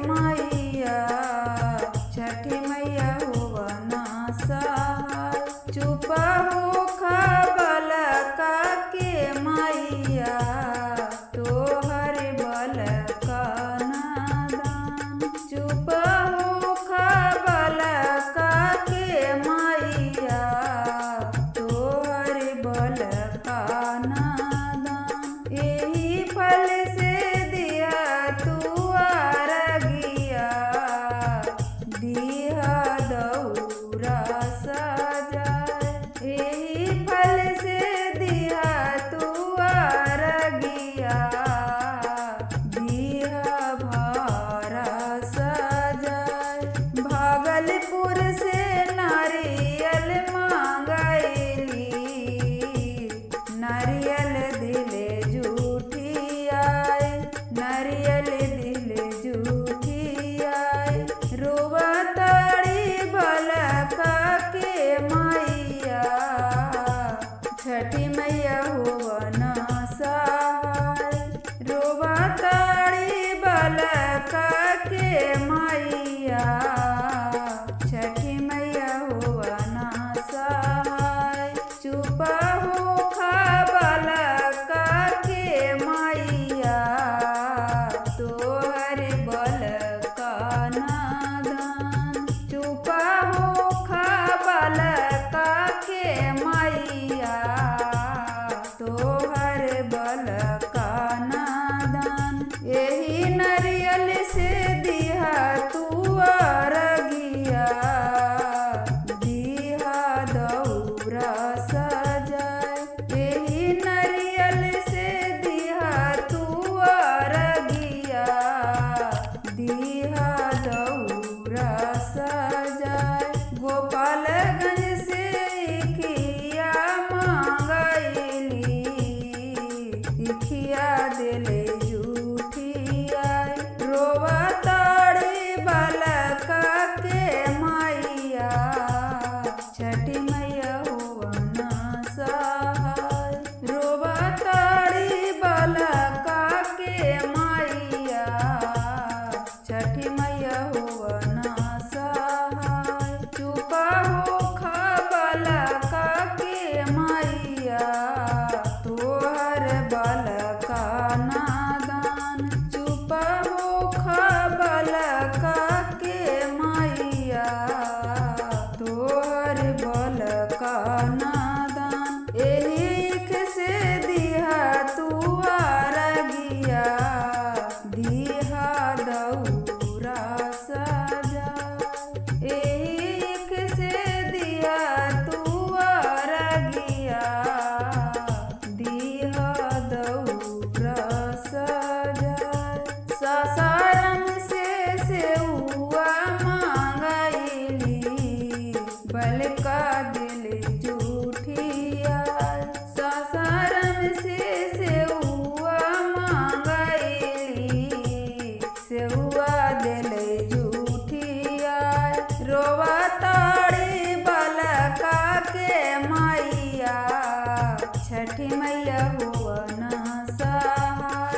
मैया छठी मैया होवन सहाय। चुप होख बलका के मैया तोहर बलका नादान। चुप होख बलका के मैया तोहर बलका नादान। एही फल से दिया तू आरगिया दिया दौरा सजाए। एही फल से दिया तू आरगिया दिया भारा सजाए। भागलपुर से नारियल मांगैली नारियल दिले जूठी आए। नारियल दिले जूठी आए। रोवा ताड़ी बलका के मैया छठी मैया होवन सहाय। रोवा ताड़ी बलका के मैया छठी मैया होवन सहाय। चुप होख बलका के मैया तोहर बलका नादान। चुप होख बलका के मैया तोहर बलका नादान। एही नारियल से दिहा तू आरगिया दिहा दौरा सजाए। एही नारियल से दिहा तू आरगिया दिहा दौरा सजाए। गोपालगंज से इखिया मांगैली इखिया दिले जूठी आए। रोवा ताड़ी बलका के मैया छठी मैया होवन सहाय। रोवा ताड़ी बलका के मैया छठी मैया होवन सहाय। चुप होख बलका के मैया तोहर बलका नादान। चुप होख बलका के मैया तोहर बलका नादान। एही से दिहा तू आरगिया दिहा दौरा सजाए। एही से दिहा तू आरगिया दिहा दौरा सजाए। सासाराम से सेउआ मांगैली बलका दिले जूठी आए। सासाराम से सेउआ मांगैली सेउआ दिले जूठी आए। रोवा ताड़ी बलका के मैया छठी मैया होवन सहाय।